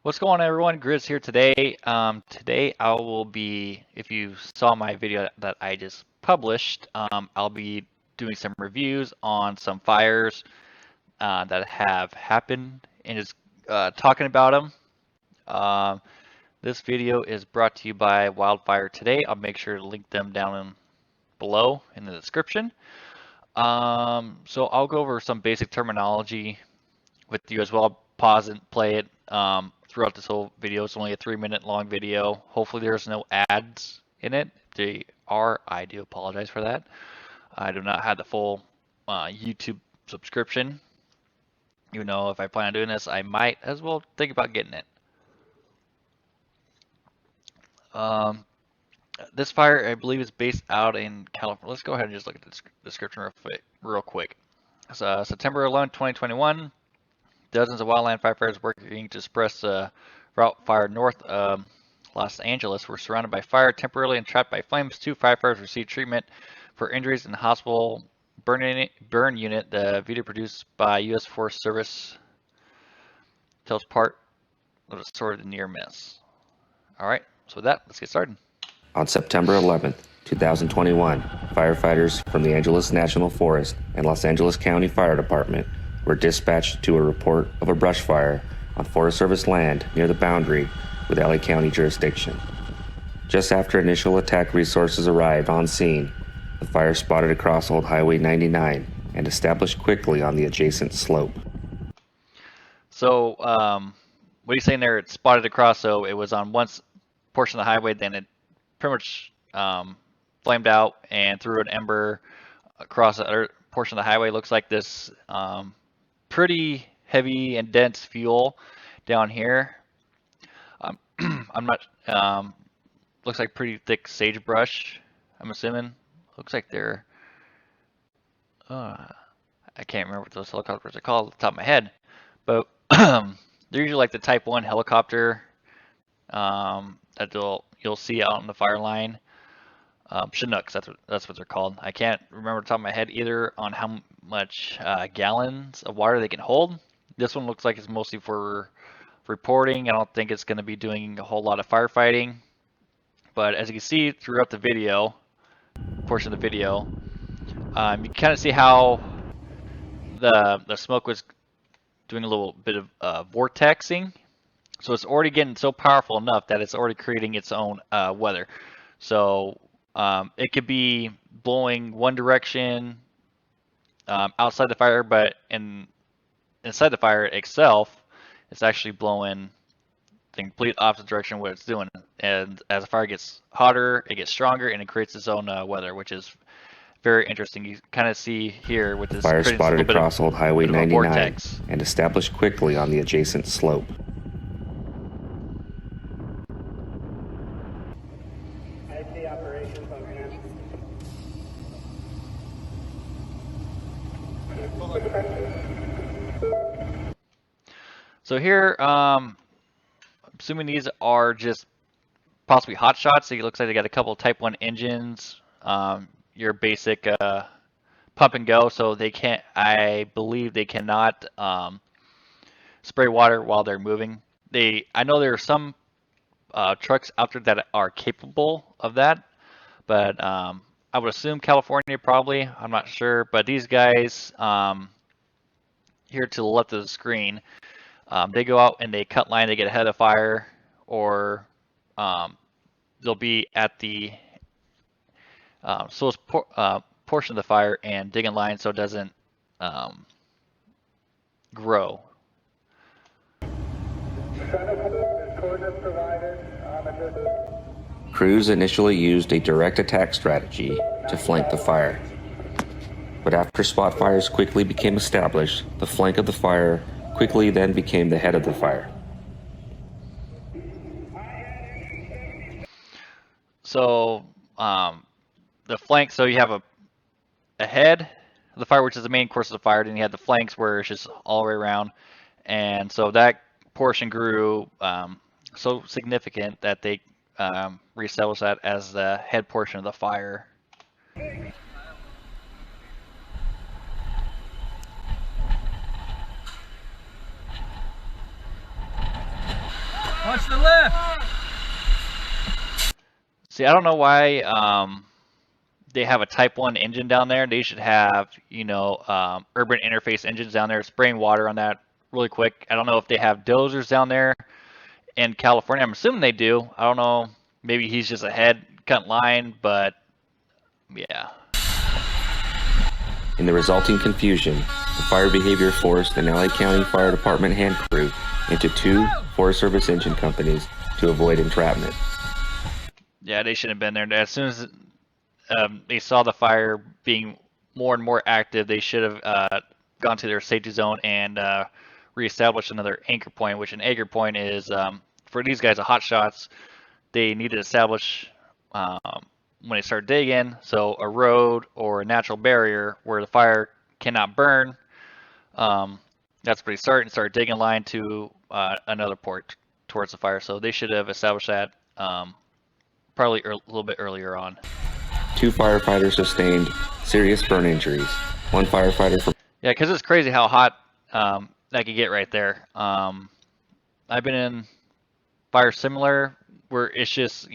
What's going on, everyone? Grizz here today. Today I will be, if you saw my video that I just published, I'll be doing some reviews on some fires that have happened and just talking about them. This video is brought to you by Wildfire Today. I'll make sure to link them down below in the description. So I'll go over some basic terminology with you as well. I'll pause and play it throughout this whole video. It's only a 3-minute long video. Hopefully there's no ads in it. If they are, I do apologize for that. I do not have the full YouTube subscription. You know, if I plan on doing this, I might as well think about getting it. This fire, I believe, is based out in California. Let's go ahead and just look at the description real quick. So, September 11, 2021. Dozens of wildland firefighters working to suppress the route fire north of Los Angeles were surrounded by fire, temporarily and trapped by flames. 2 firefighters received treatment for injuries in the hospital burn unit. The video produced by U.S. Forest Service tells part of the story of the near miss. All right, so with that, let's get started. On September 11, 2021, firefighters from the Angeles National Forest and Los Angeles County Fire Department were dispatched to a report of a brush fire on Forest Service land near the boundary with LA County jurisdiction. Just after initial attack resources arrived on scene, the fire spotted across Old Highway 99 and established quickly on the adjacent slope. So, what are you saying there? It spotted across, so it was on one portion of the highway, then it pretty much flamed out and threw an ember across the other portion of the highway. Looks like this pretty heavy and dense fuel down here. I'm not, looks like pretty thick sagebrush, I'm assuming. Looks like they're, I can't remember what those helicopters are called off the top of my head, but they're usually like the Type 1 helicopter that you'll see out on the fire line. Chinooks, that's what they're called. I can't remember the top of my head either on how much gallons of water they can hold. This one looks like it's mostly for reporting. I don't think it's going to be doing a whole lot of firefighting. But as you can see throughout the video, portion of the video, you can kind of see how the smoke was doing a little bit of vortexing. So it's already getting so powerful enough that it's already creating its own weather. So it could be blowing one direction outside the fire, but inside the fire itself, it's actually blowing the complete opposite direction of what it's doing. And as the fire gets hotter, it gets stronger, and it creates its own weather, which is very interesting. You kind of see here with this Fire spotted across Old Highway 99 and established quickly on the adjacent slope. So here, assuming these are just possibly hot shots, so it looks like they got a couple of Type 1 engines, your basic pump and go, so they can't, I believe they cannot spray water while they're moving. I know there are some trucks out there that are capable of that, but I would assume California probably, I'm not sure, but these guys here to the left of the screen, they go out and they cut line, they get ahead of fire, or they'll be at the slowest portion of the fire and dig in line so it doesn't grow. Crews initially used a direct attack strategy to flank the fire. But after spot fires quickly became established, the flank of the fire quickly then became the head of the fire. So the flank, so you have a head of the fire, which is the main course of the fire, then you have the flanks where it's just all the way around, and so that portion grew so significant that they reestablished that as the head portion of the fire. Watch the left. See, I don't know why they have a Type 1 engine down there. They should have, urban interface engines down there, spraying water on that really quick. I don't know if they have dozers down there in California. I'm assuming they do. I don't know. Maybe he's just ahead, cut line, but yeah. In the resulting confusion, the fire behavior forced the LA County Fire Department hand crew into 2 Forest Service engine companies to avoid entrapment. Yeah, they shouldn't have been there. As soon as they saw the fire being more and more active, they should have gone to their safety zone and reestablished another anchor point, which an anchor point is, for these guys, a hot shots, they need to establish when they start digging, so a road or a natural barrier where the fire cannot burn. That's where they start digging line to another port towards the fire. So they should have established that probably a little bit earlier on. 2 firefighters sustained serious burn injuries. 1 firefighter from... Yeah, because it's crazy how hot that could get right there. I've been in fire similar where it's just,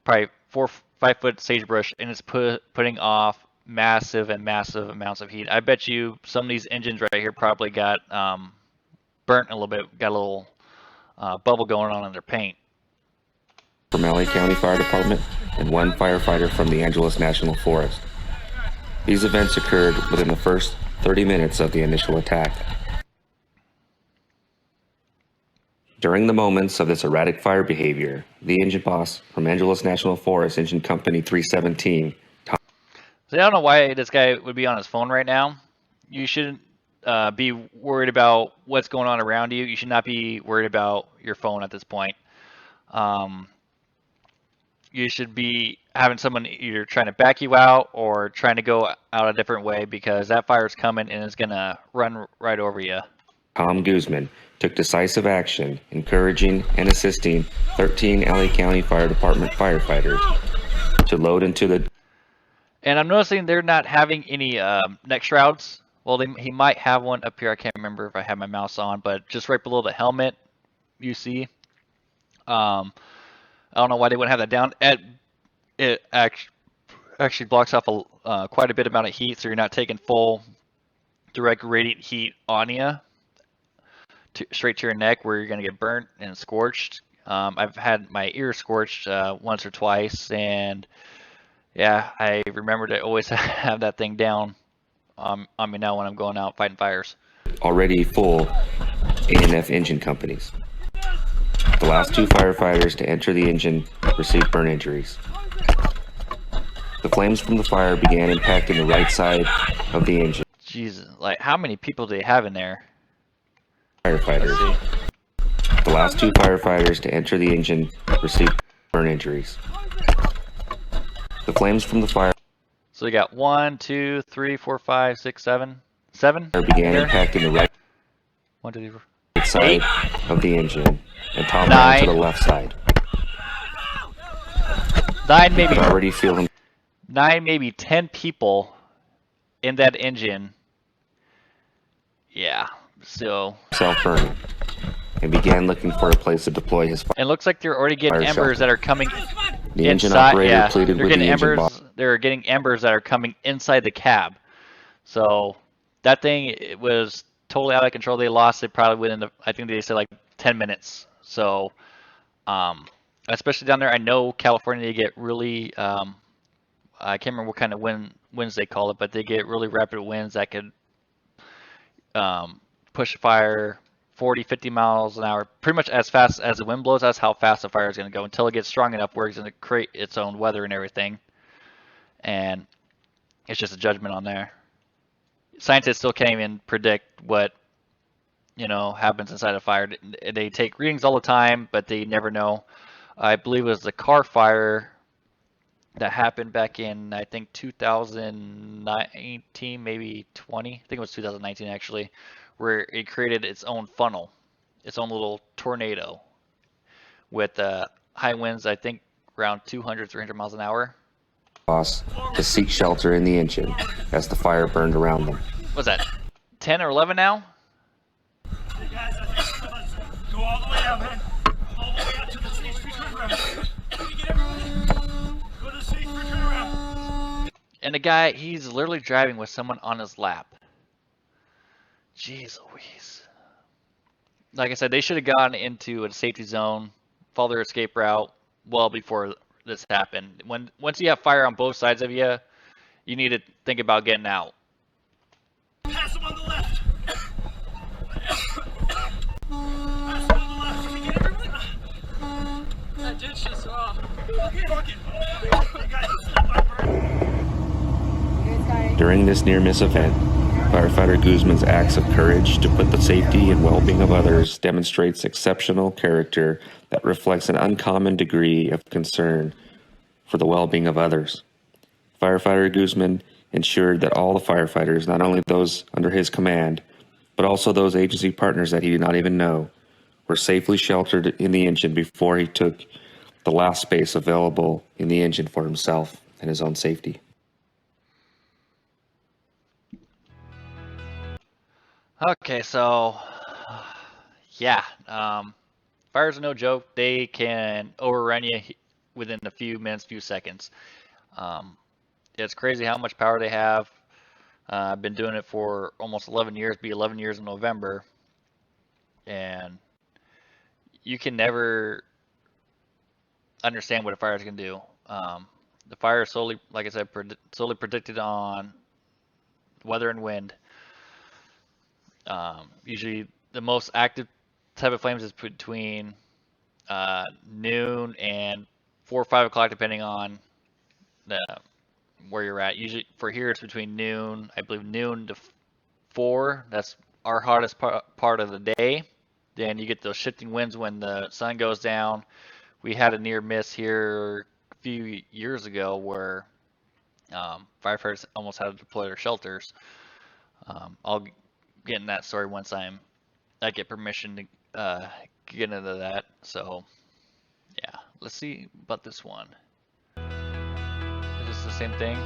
probably 4 or 5 foot sagebrush, and it's putting off massive amounts of heat. I bet you some of these engines right here probably got burnt a little bit, got a little bubble going on in their paint. From LA County Fire Department and 1 firefighter from the Angeles National Forest. These events occurred within the first 30 minutes of the initial attack. During the moments of this erratic fire behavior, the engine boss from Angeles National Forest Engine Company 317. So I don't know why this guy would be on his phone right now. You shouldn't be worried about what's going on around you. You should not be worried about your phone at this point. You should be having someone either trying to back you out or trying to go out a different way, because that fire is coming and it's going to run right over you. Tom Guzman took decisive action, encouraging and assisting 13 LA County Fire Department firefighters to load into the... And I'm noticing they're not having any neck shrouds. Well, he might have one up here. I can't remember if I have my mouse on, but just right below the helmet, you see. I don't know why they wouldn't have that down. It actually blocks off quite a bit amount of heat, so you're not taking full direct radiant heat on you straight to your neck, where you're going to get burnt and scorched. I've had my ear scorched once or twice, and yeah, I remember to always have that thing down on me now when I'm going out fighting fires. Already full ANF engine companies. The last 2 firefighters to enter the engine received burn injuries. The flames from the fire began impacting the right side of the engine. Jesus, like how many people do they have in there? Firefighters. The last 2 firefighters to enter the engine received burn injuries. The flames from the fire... So you got 1, 2, 3, 4, 5, 6, 7. 7? Began impacting the right... 1, 2, 3, 4. Side of the engine and top 9 to the left side. 9 maybe. I already feel him. 9 maybe 10 people in that engine. Yeah. So. Self-burning, and began looking for a place to deploy his fire. It looks like they're already getting Fire embers shelter. that are coming The engine inside. operator Yeah, pleaded they're with getting the engine embers. boss. They're getting embers that are coming inside the cab. So that thing, it was totally out of control. They lost it probably within I think they said like 10 minutes. So, especially down there, I know California, they get really, I can't remember what kind of winds they call it, but they get really rapid winds that could push a fire 40, 50 miles an hour, pretty much as fast as the wind blows. That's how fast the fire is going to go until it gets strong enough where it's going to create its own weather and everything. And it's just a judgment on there. Scientists still can't even predict what happens inside a fire. They take readings all the time, but they never know. I believe it was the car fire that happened back in, I think, 2019, maybe 20. I think it was 2019 actually, where it created its own funnel, its own little tornado with high winds, I think around 200, 300 miles an hour. Boss to seek shelter in the engine as the fire burned around them. What's that, 10 or 11 now? Go all the way up. And the guy, he's literally driving with someone on his lap. Jeez Louise. Like I said, they should have gone into a safety zone, follow their escape route well before this happened. Once you have fire on both sides of you, you need to think about getting out. Pass him on the left. Pass him on the left. Did you get everyone? I did just well. Okay, fuck it. You guys step up. During this near-miss event, firefighter Guzman's acts of courage to put the safety and well-being of others demonstrates exceptional character that reflects an uncommon degree of concern for the well-being of others. Firefighter Guzman ensured that all the firefighters, not only those under his command, but also those agency partners that he did not even know, were safely sheltered in the engine before he took the last space available in the engine for himself and his own safety. Okay, so yeah, fires are no joke. They can overrun you within a few minutes, few seconds. It's crazy how much power they have. I've been doing it for almost 11 years, be 11 years in November, and you can never understand what a fire can do. The fire is solely, like I said, solely predicted on weather and wind. Usually the most active type of flames is between noon and 4 or 5 o'clock, depending on where you're at. Usually for here it's between noon, I believe noon to 4. That's our hottest part of the day. Then you get those shifting winds when the sun goes down. We had a near miss here a few years ago where firefighters almost had to deploy their shelters. I'll get in that story once I get permission to get into that. So yeah, let's see about this one. Is this the same thing?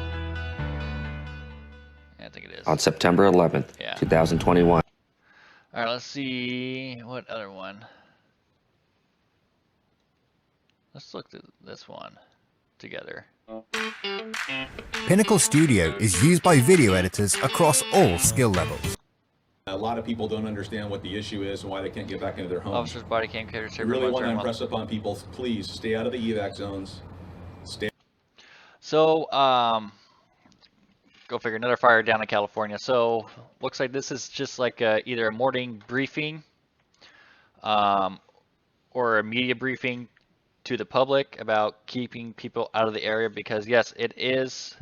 Yeah, I think it is. On September 11th, Yeah. 2021. All right, let's see what other one. Let's look at this one together. Pinnacle Studio is used by video editors across all skill levels. A lot of people don't understand what the issue is and why they can't get back into their homes. Officer's body cam carrier. We really want to impress upon people, please stay out of the evac zones. So, go figure, another fire down in California. So, looks like this is just like either a morning briefing or a media briefing to the public about keeping people out of the area, because yes, it is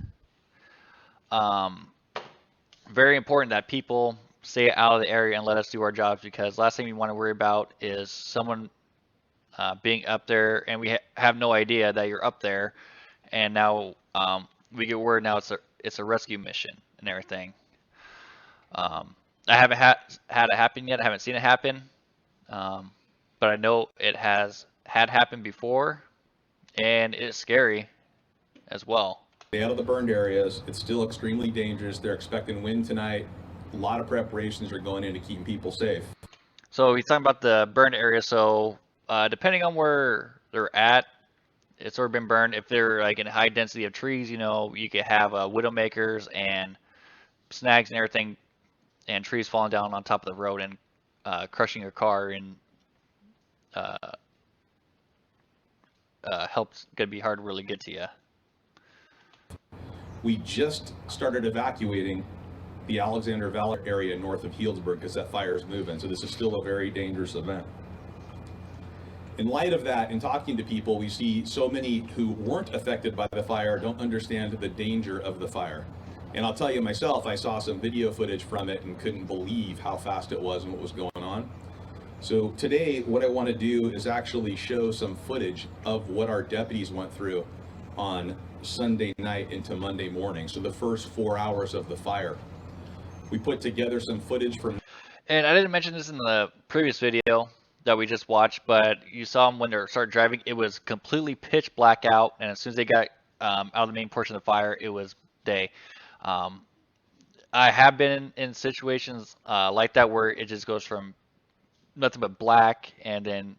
very important that people stay out of the area and let us do our jobs, because last thing we want to worry about is someone being up there and we have no idea that you're up there, and now we get word now it's a rescue mission and everything. I haven't had it happen yet. I haven't seen it happen, but I know it had happened before, and it's scary as well. Stay out of the burned areas. It's still extremely dangerous. They're expecting wind tonight. A lot of preparations are going into keeping people safe. So he's talking about the burned area. So depending on where they're at, it's already been burned. If they're like in a high density of trees, you know, you could have widowmakers and snags and everything, and trees falling down on top of the road and crushing your car, and help's gonna be hard to really get to you. We just started evacuating the Alexander Valley area north of Healdsburg because that fire is moving. So this is still a very dangerous event. In light of that, in talking to people, we see so many who weren't affected by the fire don't understand the danger of the fire. And I'll tell you myself, I saw some video footage from it and couldn't believe how fast it was and what was going on. So today, what I want to do is actually show some footage of what our deputies went through on Sunday night into Monday morning. So the first 4 hours of the fire. We put together some footage from... And I didn't mention this in the previous video that we just watched, but you saw them when they started driving. It was completely pitch black out, and as soon as they got out of the main portion of the fire, it was day. I have been in situations like that where it just goes from nothing but black, and then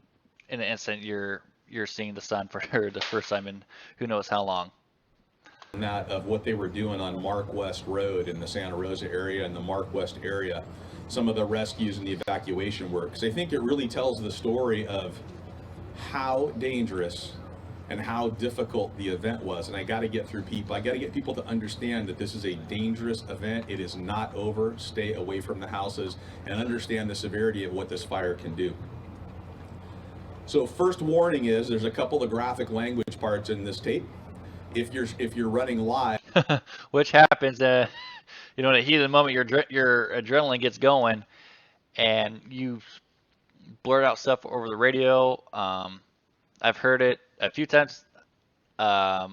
in an instant you're seeing the sun for the first time in who knows how long. that of what they were doing on Mark West Road in the Santa Rosa area and the Mark West area, some of the rescues and the evacuation work. Because I think it really tells the story of how dangerous and how difficult the event was. And I got to get through people. I got to get people to understand that this is a dangerous event. It is not over. Stay away from the houses and understand the severity of what this fire can do. So first warning is there's a couple of graphic language parts in this tape. If you're running live, which happens, you know, in the heat of the moment, your adrenaline gets going, and you blurt out stuff over the radio. I've heard it a few times. I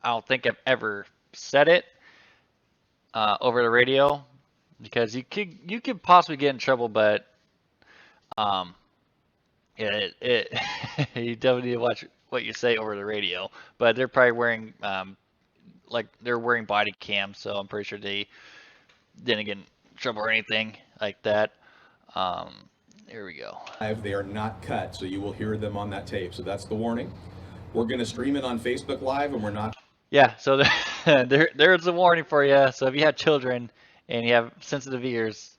don't think I've ever said it over the radio, because you could possibly get in trouble, but yeah, you definitely need to watch what you say over the radio. But they're probably wearing like they're wearing body cams, so I'm pretty sure they didn't get in trouble or anything like that. Here we go. They are not cut, so you will hear them on that tape. So that's the warning. We're going to stream it on Facebook Live, and we're not. Yeah, so there's a warning for you. So if you have children and you have sensitive ears,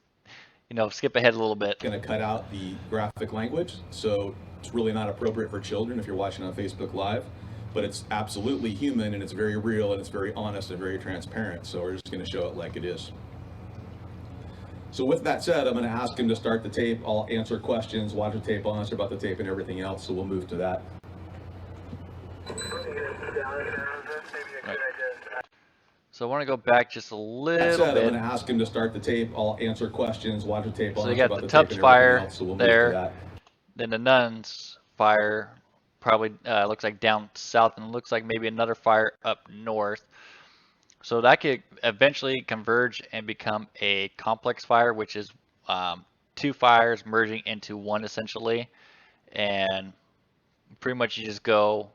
you know, skip ahead a little bit. Going to cut out the graphic language, so it's really not appropriate for children if you're watching on Facebook Live. But it's absolutely human, and it's very real, and it's very honest and very transparent. So we're just going to show it like it is. So with that said, I'm going to ask him to start the tape. I'll answer questions, watch the tape, I'll answer about the tape and everything else. So we'll move to that. Right. So I want to go back just a little bit. I'm going to ask him to start the tape. I'll answer questions, watch the tape, I'll So you answer got about the the tape Tubbs and fire everything else. So we'll there. move to that. Then the Nuns fire probably looks like down south, and looks like maybe another fire up north. So that could eventually converge and become a complex fire, which is two fires merging into one essentially. And pretty much you just go,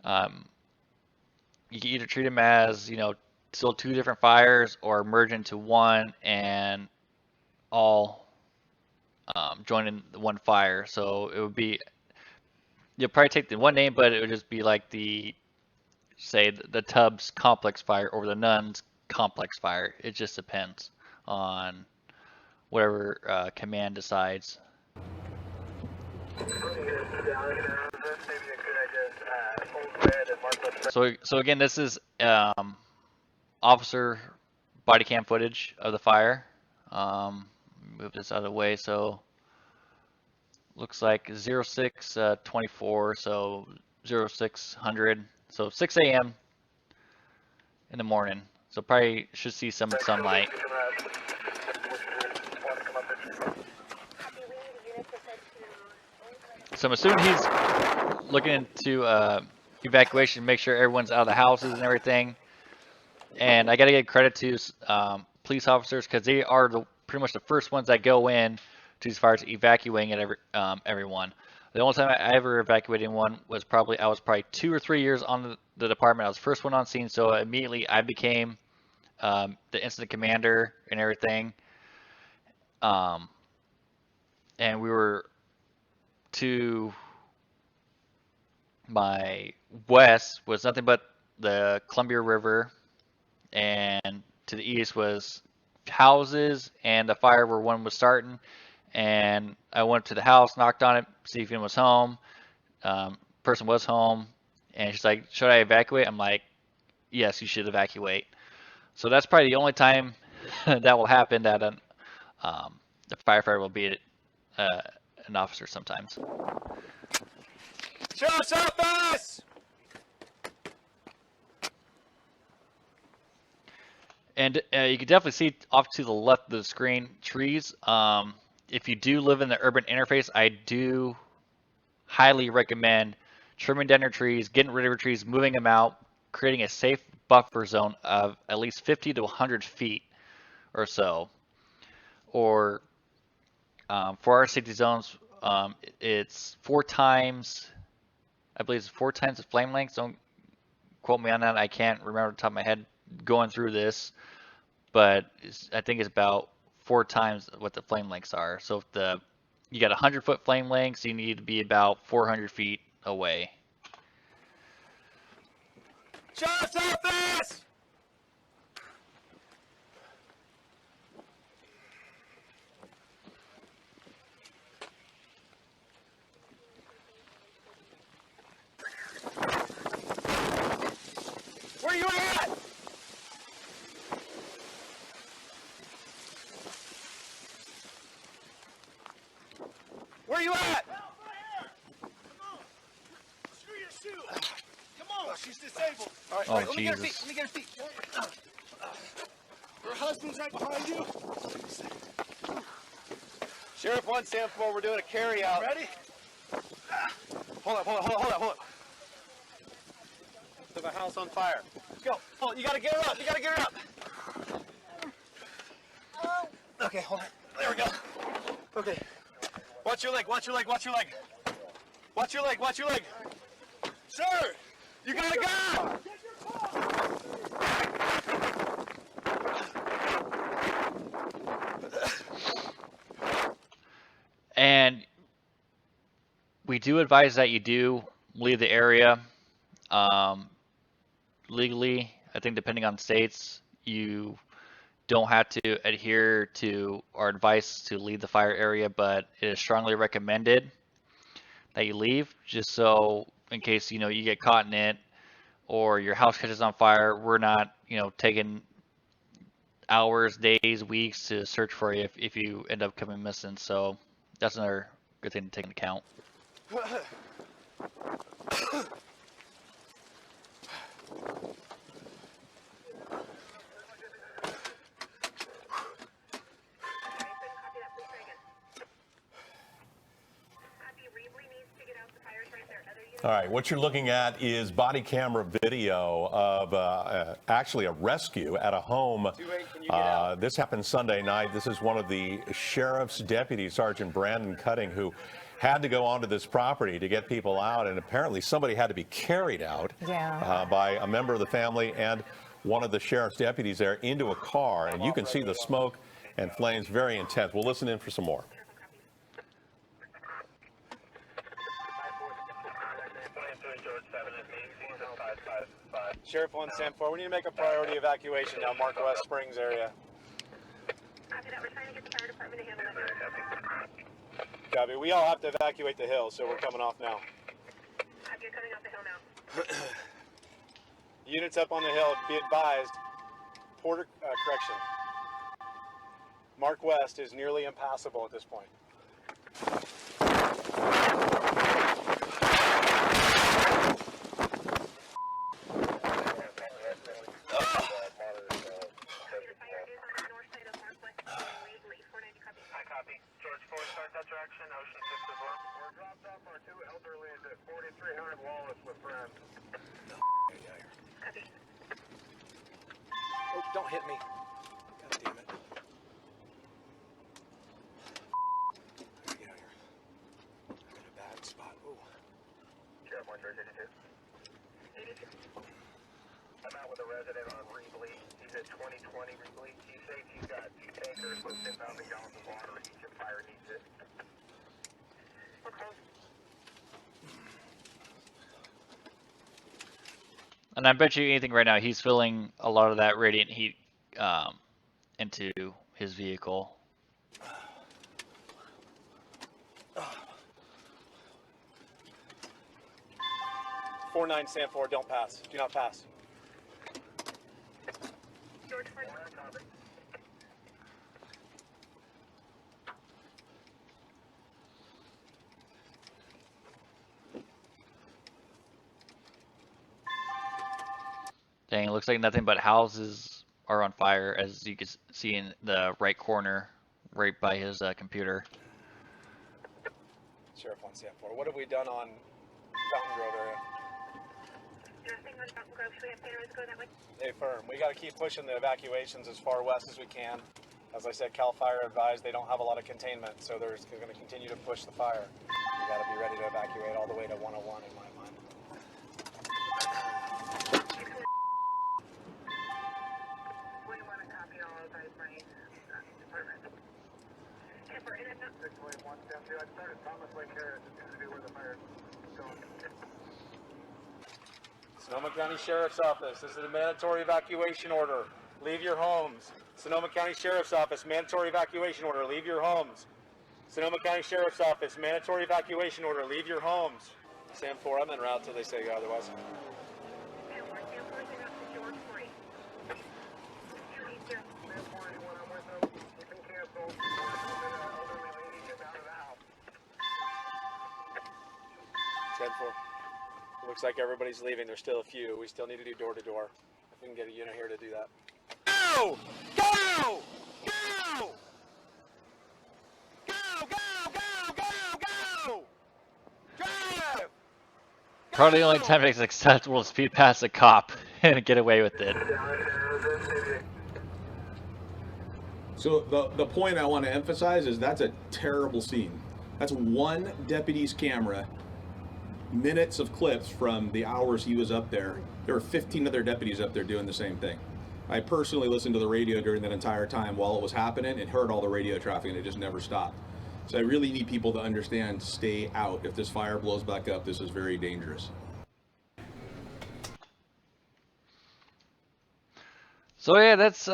you can either treat them as, you know, still two different fires, or merge into one and all join in one fire. So it would be, you'll probably take the one name, but it would just be like the, say, the Tubbs complex fire or the Nuns complex fire. It just depends on whatever command decides. So again, this is officer body cam footage of the fire. Move this out of the way. So looks like 0624, so 0600, so 6 a.m. in the morning. So probably should see some sunlight. So I'm assuming he's looking into evacuation, make sure everyone's out of the houses and everything. And I got to give credit to police officers, because they are pretty much the first ones that go in to these fires, evacuating everyone. The only time I ever evacuated one was I was probably 2 or 3 years on the department. I was the first one on scene, so immediately I became the incident commander and everything. And we were to my west was nothing but the Columbia River, and to the east was houses and the fire where one was starting. And I went to the house, knocked on it, see if anyone was home. Person was home, and she's like, "Should I evacuate?" I'm like, "Yes, you should evacuate." So that's probably the only time that will happen, that the firefighter will be an officer sometimes. Sheriff's office! And you can definitely see off to the left of the screen trees. If you do live in the urban interface, I do highly recommend trimming down your trees, getting rid of your trees, moving them out, creating a safe buffer zone of at least 50 to 100 feet or so. Or for our safety zones, it's 4 times, I believe it's 4 times the flame length. Don't quote me on that. I can't remember off the top of my head going through this, but I think it's about 4 times what the flame lengths are. So if you got 100-foot flame lengths, you need to be about 400 feet away. Sheriff's office! Where you at? Where you at? Screw your shoe! Come on, she's disabled. All right, Oh, all right, let me get her Jesus. feet. Let me get her feet. Her husband's right behind you. Sheriff 174, we're doing a carry out. Ready? Hold up. There's a house on fire. Let's go. Hold on, you gotta get her up. Okay, hold on. There we go. Okay. Watch your leg. Sir, you gotta go. And we do advise that you do leave the area. Legally, I think depending on states, you don't have to adhere to our advice to leave the fire area, but it is strongly recommended that you leave, just so in case you get caught in it or your house catches on fire, we're not taking hours, days, weeks to search for you if you end up coming missing. So that's another good thing to take into account. All right, what you're looking at is body camera video of actually a rescue at a home. This happened Sunday night. This is one of the sheriff's deputies, Sergeant Brandon Cutting, who had to go onto this property to get people out, and apparently somebody had to be carried out by a member of the family and one of the sheriff's deputies there into a car, and you can see the smoke and flames, very intense. We'll listen in for some more. Sheriff 174, we need to make a priority evacuation now, Mark West Springs area. Copy that. We're trying to get the fire department to handle that. Copy. We all have to evacuate the hill, so we're coming off now. Copy. You're coming off the hill now. Units up on the hill, be advised. Porter, correction. Mark West is nearly impassable at this point. Oh, don't hit me. God damn it. I gotta get out of here. I'm in a bad spot. Ooh. Sheriff 182. 82. I'm out with a resident on Reebly. He's at 2020 Reebly. He's safe. He's got 2 tankers with 10,000 gallons of water. Each and fire needs it. Okay. And I bet you anything right now, he's feeling a lot of that radiant heat into his vehicle. 49 stand for, don't pass. Do not pass. George 41. Dang, it looks like nothing but houses are on fire, as you can see in the right corner, right by his computer. Sheriff 174, what have we done on Fountain Grove area? Nothing on Fountain Grove. Should we have cameras go that way? Hey, firm. We got to keep pushing the evacuations as far west as we can. As I said, CAL FIRE advised they don't have a lot of containment, so they're going to continue to push the fire. We got to be ready to evacuate all the way to 101 in my mind. We want to copy all of those by department. Kipper, and it's not 621 down to I started Thomas Lake area. This is going to be where the fire is going. Sonoma County Sheriff's Office, this is a mandatory evacuation order. Leave your homes. Sonoma County Sheriff's Office, mandatory evacuation order. Leave your homes. Sonoma County Sheriff's Office, mandatory evacuation order. Leave your homes. Sam 4, I'm en route till they say otherwise. It looks like everybody's leaving. There's still a few. We still need to do door to door. If we can get a unit here to do that. Go! Go! Go! Go! Go! Go! Go! Drive! Probably the only time it's acceptable to speed past a cop and get away with it. So the point I want to emphasize is that's a terrible scene. That's one deputy's camera, minutes of clips from the hours he was up there. There were 15 other deputies up there doing the same thing. I personally listened to the radio during that entire time while it was happening and heard all the radio traffic, and it just never stopped. So I really need people to understand, stay out. If this fire blows back up, this is very dangerous. So yeah, that's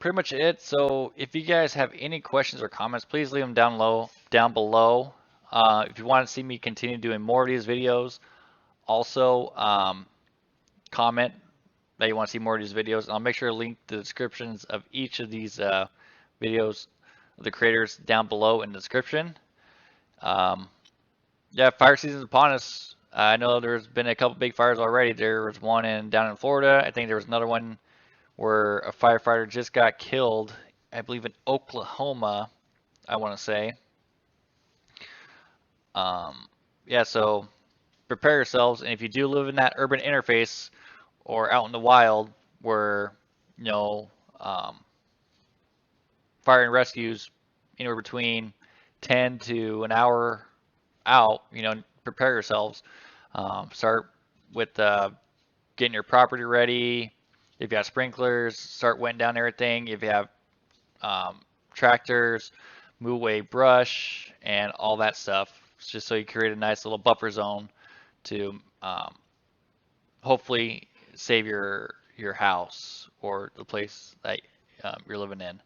pretty much it. So if you guys have any questions or comments, please leave them down below. If you want to see me continue doing more of these videos, also comment that you want to see more of these videos. And I'll make sure to link the descriptions of each of these videos, the creators, down below in the description. Yeah, fire season's upon us. I know there's been a couple big fires already. There was one down in Florida. I think there was another one where a firefighter just got killed, I believe in Oklahoma, I want to say. Yeah, so prepare yourselves, and if you do live in that urban interface or out in the wild where, you know, fire and rescues anywhere between 10 to an hour out, you know, prepare yourselves. Start with getting your property ready. If you have sprinklers, start wetting down everything. If you have tractors, move away brush and all that stuff, just so you create a nice little buffer zone to hopefully save your house or the place that you're living in.